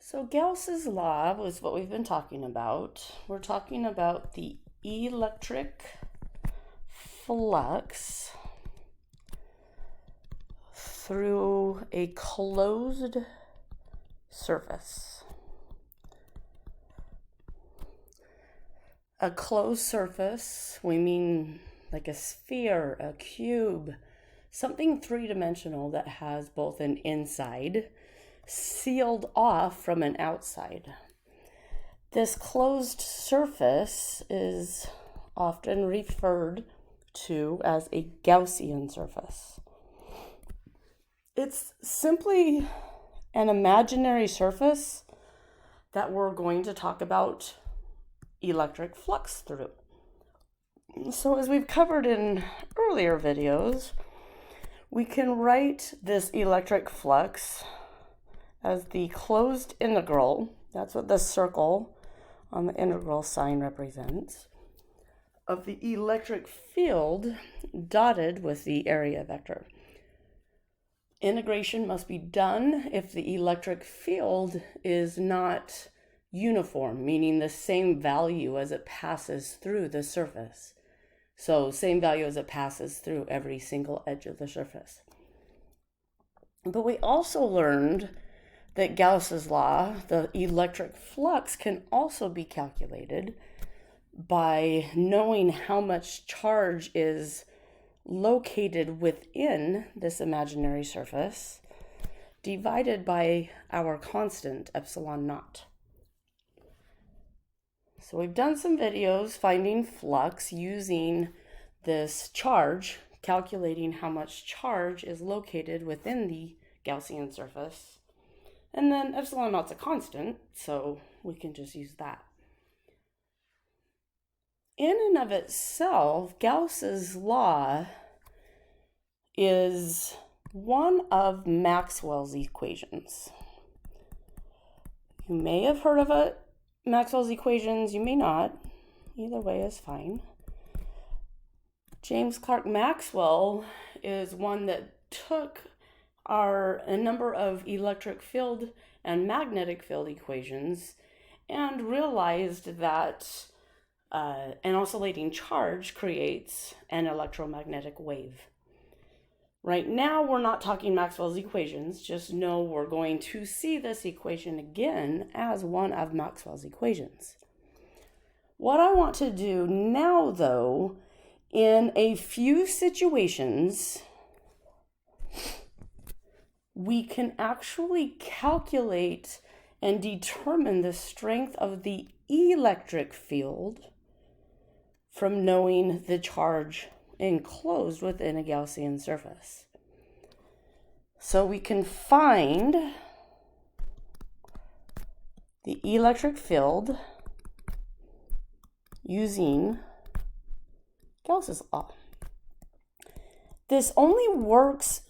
So Gauss's law was what we've been talking about. We're talking about the electric flux through a closed surface. A closed surface, we mean like a sphere, a cube, something three-dimensional that has both an inside sealed off from an outside. This closed surface is often referred to as a Gaussian surface. It's simply an imaginary surface that we're going to talk about electric flux through. So as we've covered in earlier videos, we can write this electric flux as the closed integral, that's what the circle on the integral sign represents, of the electric field dotted with the area vector. Integration must be done if the electric field is not uniform, meaning the same value as it passes through the surface. So same value as it passes through every single edge of the surface. But we also learned that Gauss's law, the electric flux, can also be calculated by knowing how much charge is located within this imaginary surface divided by our constant epsilon naught. So we've done some videos finding flux using this charge, calculating how much charge is located within the Gaussian surface. And then epsilon naught's a constant, so we can just use that. In and of itself, Gauss's law is one of Maxwell's equations. You may have heard of it, Maxwell's equations, you may not. Either way is fine. James Clerk Maxwell is one that took a number of electric field and magnetic field equations and realized that an oscillating charge creates an electromagnetic wave. Right now, we're not talking Maxwell's equations, just know we're going to see this equation again as one of Maxwell's equations. What I want to do now, though, in a few situations, we can actually calculate and determine the strength of the electric field from knowing the charge enclosed within a Gaussian surface. So we can find the electric field using Gauss's law. This only works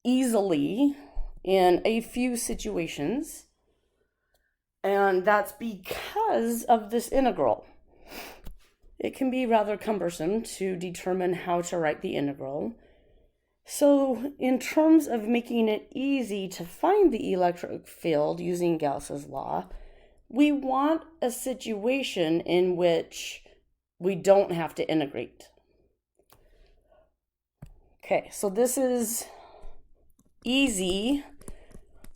easily in a few situations, and that's because of this integral. It can be rather cumbersome to determine how to write the integral. So in terms of making it easy to find the electric field using Gauss's law, we want a situation in which we don't have to integrate. Okay, so this is easy.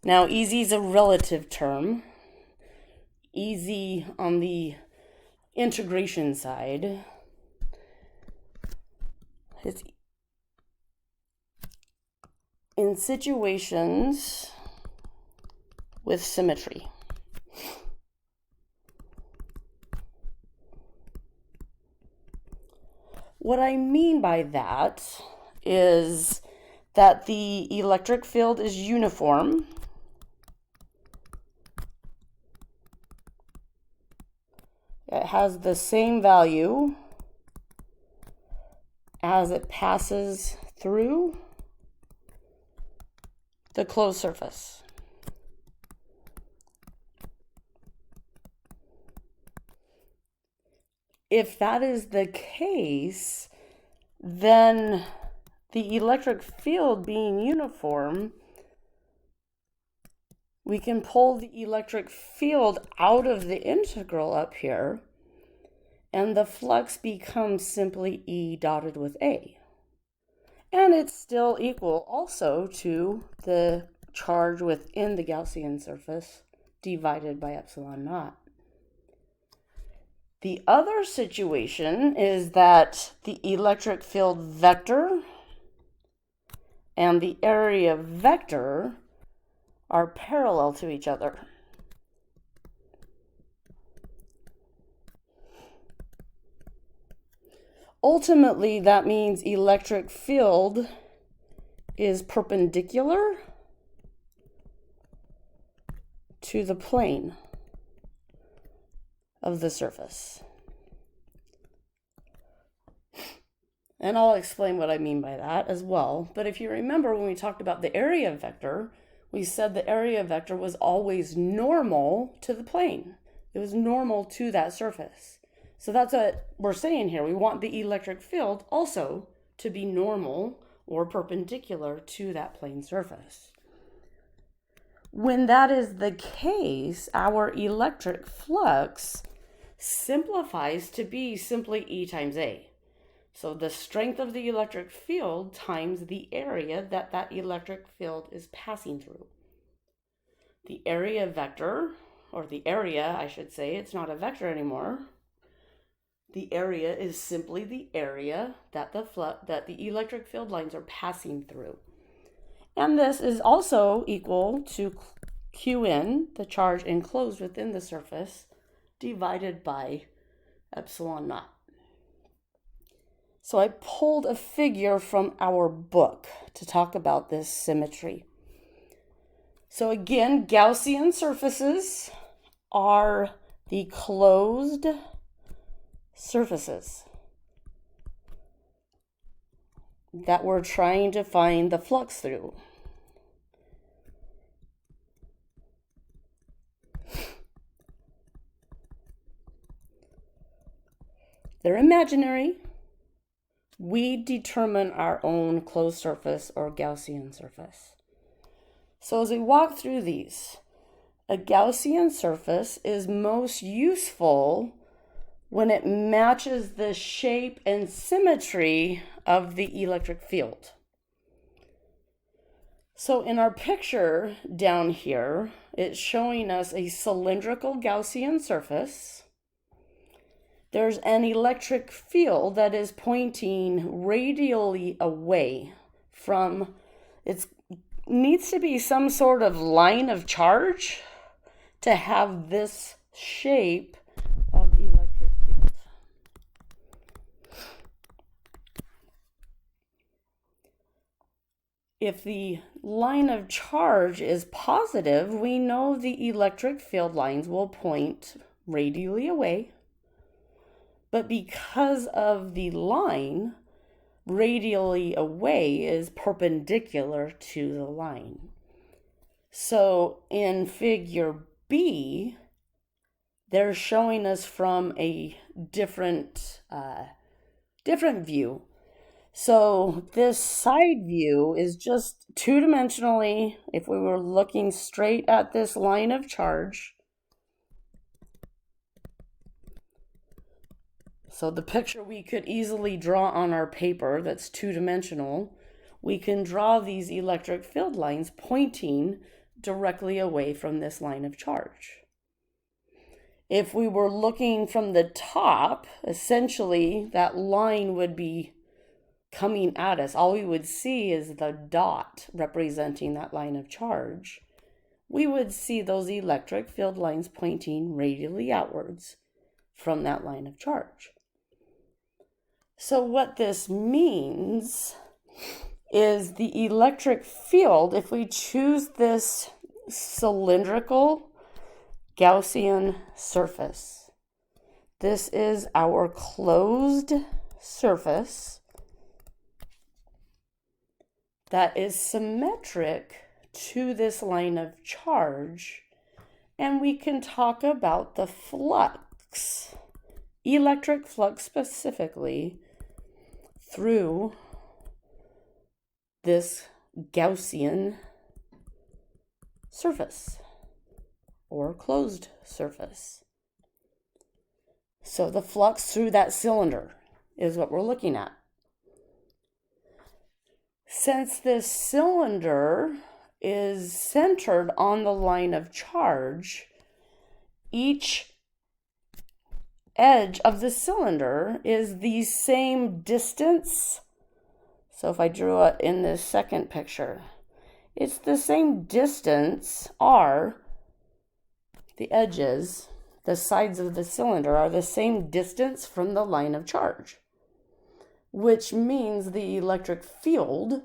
Now, easy is a relative term. Easy on the integration side. It's in situations with symmetry. What I mean by that is that the electric field is uniform. It has the same value as it passes through the closed surface. If that is the case, then the electric field being uniform we can pull the electric field out of the integral up here, and the flux becomes simply E dotted with A. And it's still equal also to the charge within the Gaussian surface divided by epsilon naught. The other situation is that the electric field vector and the area vector are parallel to each other. Ultimately, that means electric field is perpendicular to the plane of the surface. And I'll explain what I mean by that as well. But if you remember when we talked about the area vector, we said the area vector was always normal to the plane. It was normal to that surface. So that's what we're saying here. We want the electric field also to be normal or perpendicular to that plane surface. When that is the case, our electric flux simplifies to be simply E times A. So the strength of the electric field times the area that that electric field is passing through. The area vector, or the area, I should say, it's not a vector anymore. The area is simply the area that the electric field lines are passing through. And this is also equal to Qn, the charge enclosed within the surface, divided by epsilon naught. So I pulled a figure from our book to talk about this symmetry. So again, Gaussian surfaces are the closed surfaces that we're trying to find the flux through. They're imaginary. We determine our own closed surface or Gaussian surface. So as we walk through these, a Gaussian surface is most useful when it matches the shape and symmetry of the electric field. So in our picture down here, it's showing us a cylindrical Gaussian surface. There's an electric field that is pointing radially away from, it needs to be some sort of line of charge to have this shape of electric field. If the line of charge is positive, we know the electric field lines will point radially away. But because of the line, radially away is perpendicular to the line. So in figure B, they're showing us from a different view. So this side view is just two-dimensionally, if we were looking straight at this line of charge. So the picture we could easily draw on our paper that's two-dimensional, we can draw these electric field lines pointing directly away from this line of charge. If we were looking from the top, essentially that line would be coming at us. All we would see is the dot representing that line of charge. We would see those electric field lines pointing radially outwards from that line of charge. So what this means is the electric field, if we choose this cylindrical Gaussian surface, this is our closed surface that is symmetric to this line of charge, and we can talk about the flux, electric flux specifically, through this Gaussian surface. or closed surface. So the flux through that cylinder is what we're looking at. Since this cylinder is centered on the line of charge, each edge of the cylinder is the same distance. So if I drew it in this second picture, it's the same distance, r, the edges, the sides of the cylinder are the same distance from the line of charge, which means the electric field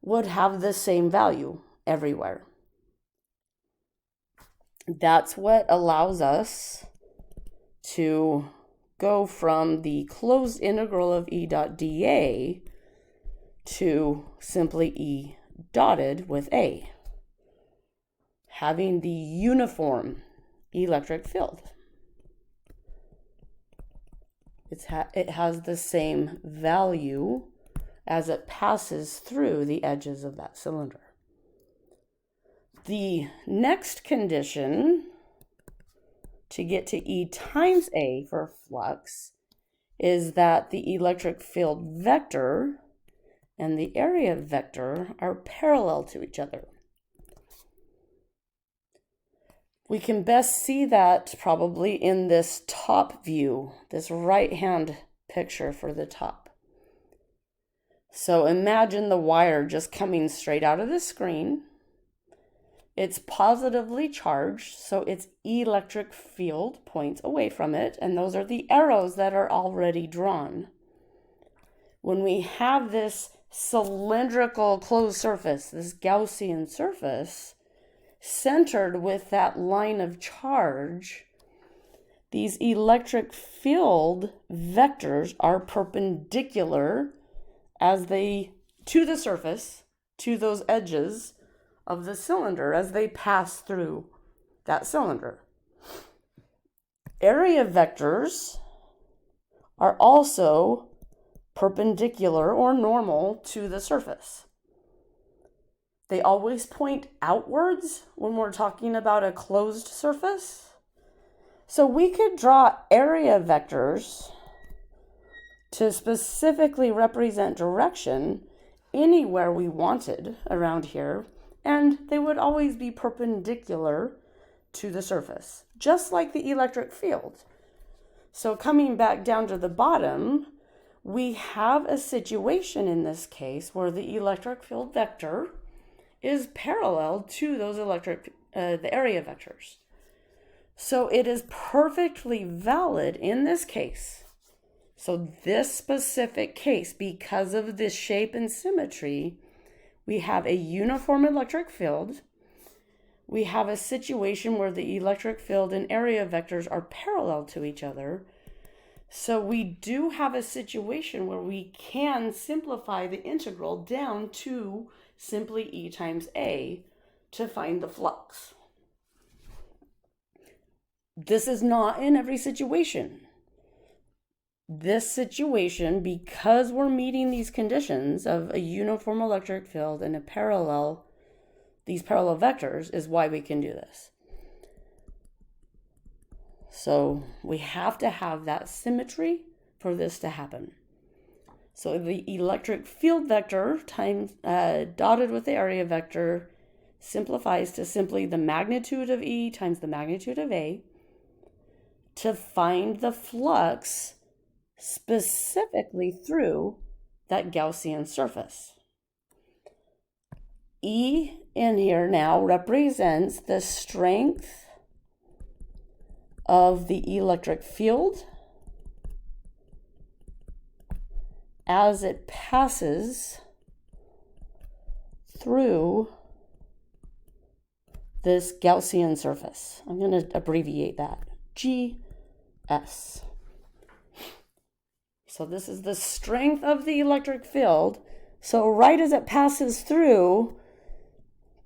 would have the same value everywhere. That's what allows us to go from the closed integral of E dot dA to simply E dotted with A, having the uniform electric field. It has the same value as it passes through the edges of that cylinder. The next condition to get to E times A for flux is that the electric field vector and the area vector are parallel to each other. We can best see that probably in this top view, this right-hand picture for the top. So imagine the wire just coming straight out of the screen. It's positively charged, so its electric field points away from it, and those are the arrows that are already drawn. When we have this cylindrical closed surface, this Gaussian surface, centered with that line of charge, these electric field vectors are perpendicular to the surface, to those edges of the cylinder as they pass through that cylinder. Area vectors are also perpendicular or normal to the surface. They always point outwards when we're talking about a closed surface. So we could draw area vectors to specifically represent direction anywhere we wanted around here, and they would always be perpendicular to the surface, just like the electric field. So coming back down to the bottom, we have a situation in this case where the electric field vector is parallel to those the area vectors. So it is perfectly valid in this case. So this specific case, because of this shape and symmetry, we have a uniform electric field. We have a situation where the electric field and area vectors are parallel to each other. So we do have a situation where we can simplify the integral down to simply E times A to find the flux. This is not in every situation. This situation, because we're meeting these conditions of a uniform electric field and these parallel vectors, is why we can do this. So we have to have that symmetry for this to happen. So the electric field vector times dotted with the area vector simplifies to simply the magnitude of E times the magnitude of A to find the flux specifically through that Gaussian surface. E in here now represents the strength of the electric field as it passes through this Gaussian surface. I'm going to abbreviate that, GS. So this is the strength of the electric field. So right as it passes through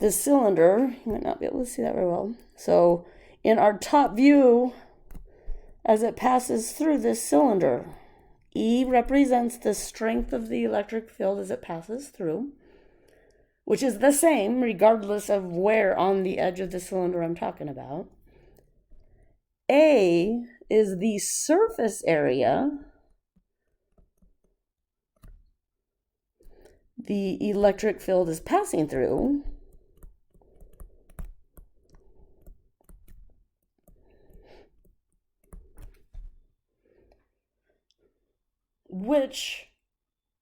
the cylinder, you might not be able to see that very well. So in our top view, as it passes through this cylinder, E represents the strength of the electric field as it passes through, which is the same regardless of where on the edge of the cylinder I'm talking about. A is the surface area the electric field is passing through, which,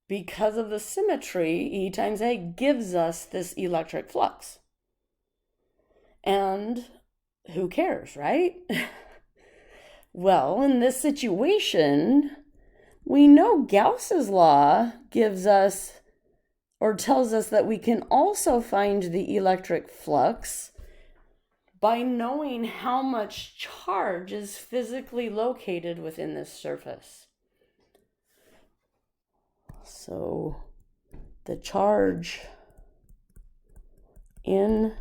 because of the symmetry, E times A gives us this electric flux. And who cares, right? Well, in this situation, we know Gauss's law gives us or tells us that we can also find the electric flux by knowing how much charge is physically located within this surface. So the charge inside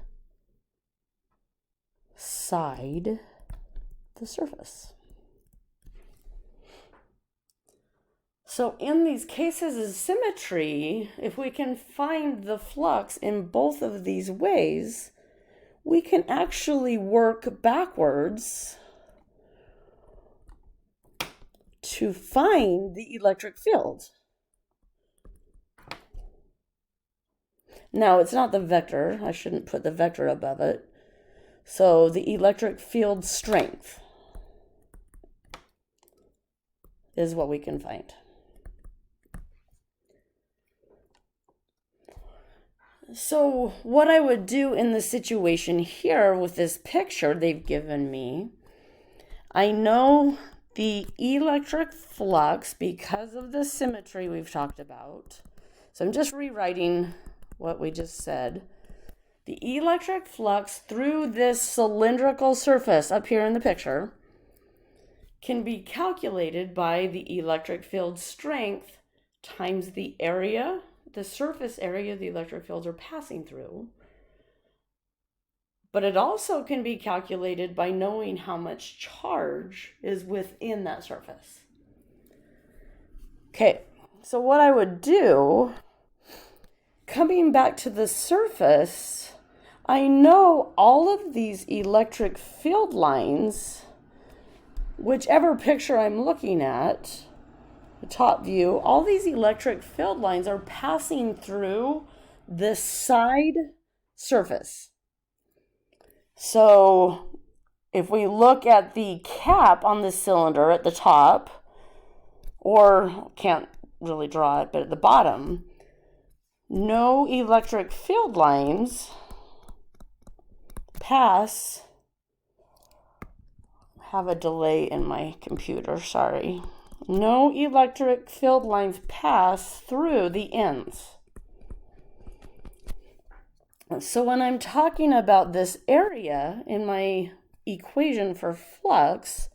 the surface. So in these cases of symmetry, if we can find the flux in both of these ways, we can actually work backwards to find the electric field. Now, it's not the vector. I shouldn't put the vector above it. So the electric field strength is what we can find. So what I would do in the situation here with this picture they've given me, I know the electric flux because of the symmetry we've talked about. So I'm just rewriting what we just said. The electric flux through this cylindrical surface up here in the picture can be calculated by the electric field strength times the area, the surface area the electric fields are passing through. But it also can be calculated by knowing how much charge is within that surface. Okay, so what I would do, coming back to the surface, I know all of these electric field lines, whichever picture I'm looking at, the top view, all these electric field lines are passing through the side surface. So if we look at the cap on the cylinder at the top, or can't really draw it, but at the bottom, no electric field lines pass. Have a delay in my computer, sorry. No electric field lines pass through the ends. So when I'm talking about this area in my equation for flux,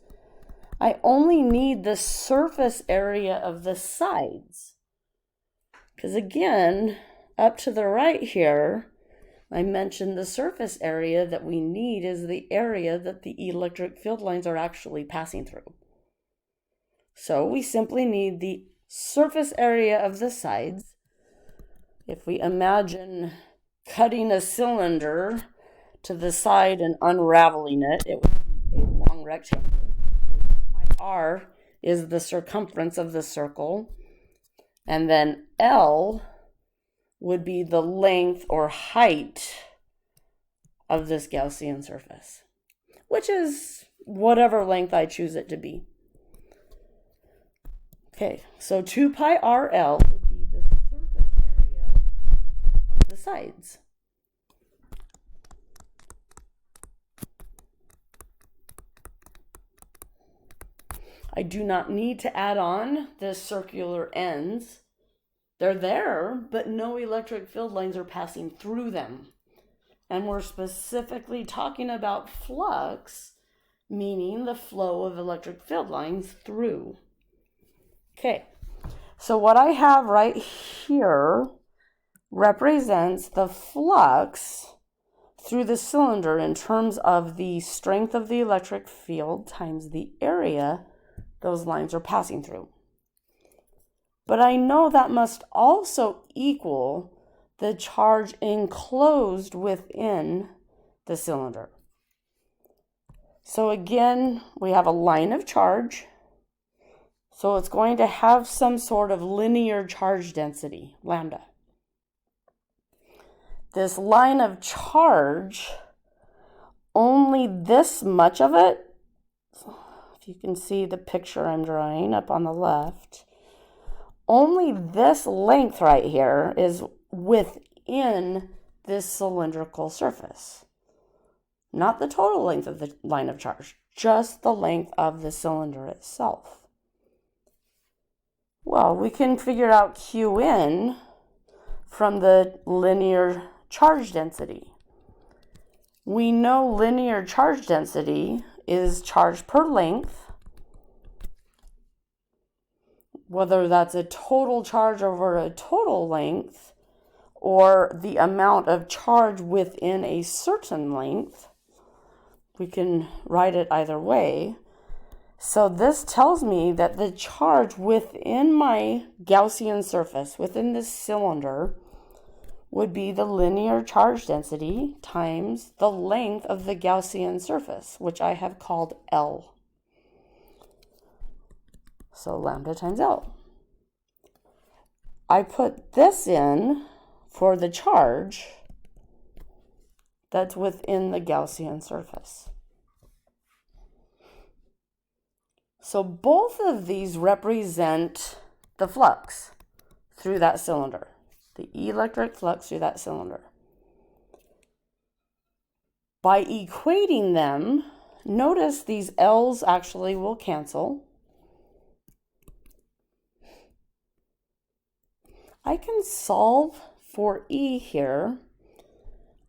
I only need the surface area of the sides. Because again, up to the right here, I mentioned the surface area that we need is the area that the electric field lines are actually passing through. So we simply need the surface area of the sides. If we imagine cutting a cylinder to the side and unraveling it, it would be a long rectangle. R is the circumference of the circle, and then L would be the length or height of this Gaussian surface, which is whatever length I choose it to be. Okay, so 2 pi RL would be the surface area of the sides. I do not need to add on the circular ends. They're there, but no electric field lines are passing through them. And we're specifically talking about flux, meaning the flow of electric field lines through. Okay, so what I have right here represents the flux through the cylinder in terms of the strength of the electric field times the area those lines are passing through. But I know that must also equal the charge enclosed within the cylinder. So again, we have a line of charge. So it's going to have some sort of linear charge density, lambda. This line of charge, only this much of it, if you can see the picture I'm drawing up on the left, only this length right here is within this cylindrical surface. Not the total length of the line of charge, just the length of the cylinder itself. Well, we can figure out Qn from the linear charge density. We know linear charge density is charge per length, whether that's a total charge over a total length or the amount of charge within a certain length. We can write it either way. So this tells me that the charge within my Gaussian surface, within this cylinder, would be the linear charge density times the length of the Gaussian surface, which I have called L. So lambda times L. I put this in for the charge that's within the Gaussian surface. So both of these represent the flux through that cylinder, the electric flux through that cylinder. By equating them, notice these L's actually will cancel. I can solve for E here.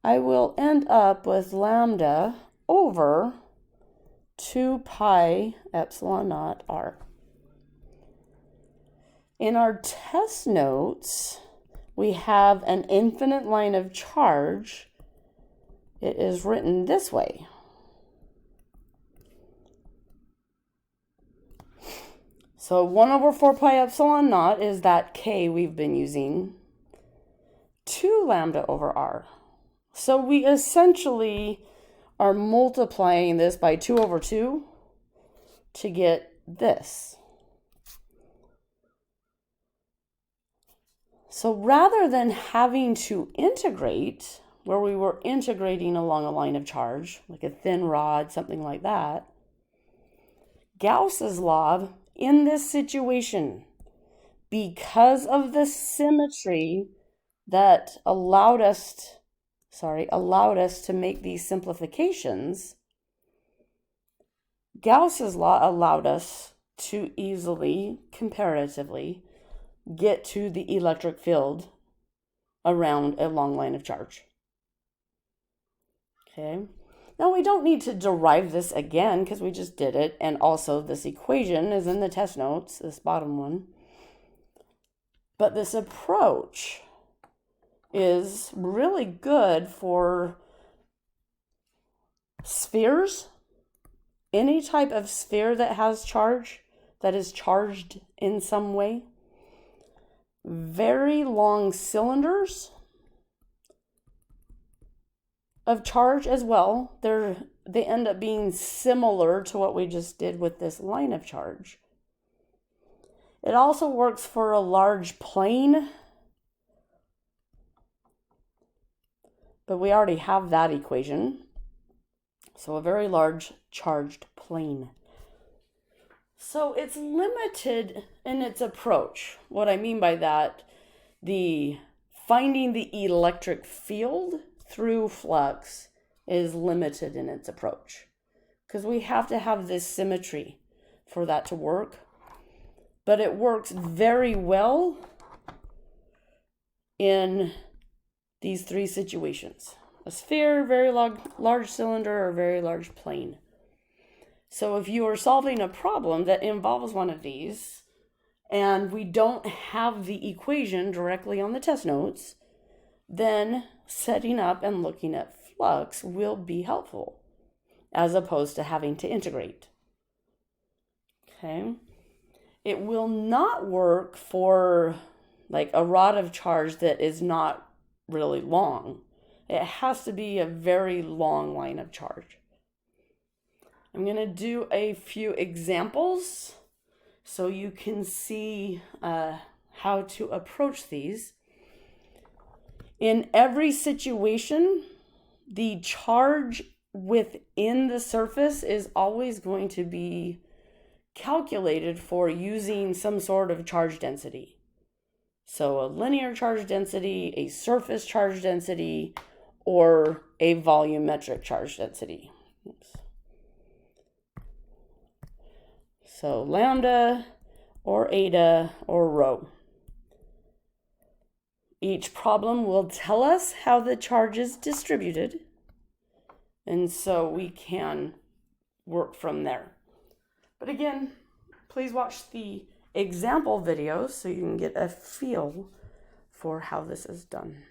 I will end up with lambda over 2 pi epsilon naught r. In our test notes, we have an infinite line of charge. It is written this way. So 1 over 4 pi epsilon naught is that k we've been using, 2 lambda over r. So we essentially are multiplying this by 2 over 2 to get this. So rather than having to integrate, where we were integrating along a line of charge, like a thin rod, something like that, Gauss's law in this situation, because of the symmetry that allowed us to make these simplifications, Gauss's law allowed us to easily, comparatively, get to the electric field around a long line of charge. Okay, now we don't need to derive this again because we just did it, and also this equation is in the test notes, this bottom one. But this approach is really good for spheres, any type of sphere that has charge, that is charged in some way. Very long cylinders of charge as well. They end up being similar to what we just did with this line of charge. It also works for a large plane, but we already have that equation. So a very large charged plane. So it's limited in its approach. What I mean by that, finding the electric field through flux is limited in its approach, because we have to have this symmetry for that to work. But it works very well in these three situations: a sphere, very large cylinder, or very large plane. So if you are solving a problem that involves one of these, and we don't have the equation directly on the test notes, then setting up and looking at flux will be helpful, as opposed to having to integrate. Okay. It will not work for like a rod of charge that is not really long. It has to be a very long line of charge. I'm going to do a few examples so you can see how to approach these. In every situation, the charge within the surface is always going to be calculated for using some sort of charge density. So a linear charge density, a surface charge density, or a volumetric charge density. Oops. So lambda or eta or rho. Each problem will tell us how the charge is distributed, and so we can work from there. But again, please watch the example videos so you can get a feel for how this is done.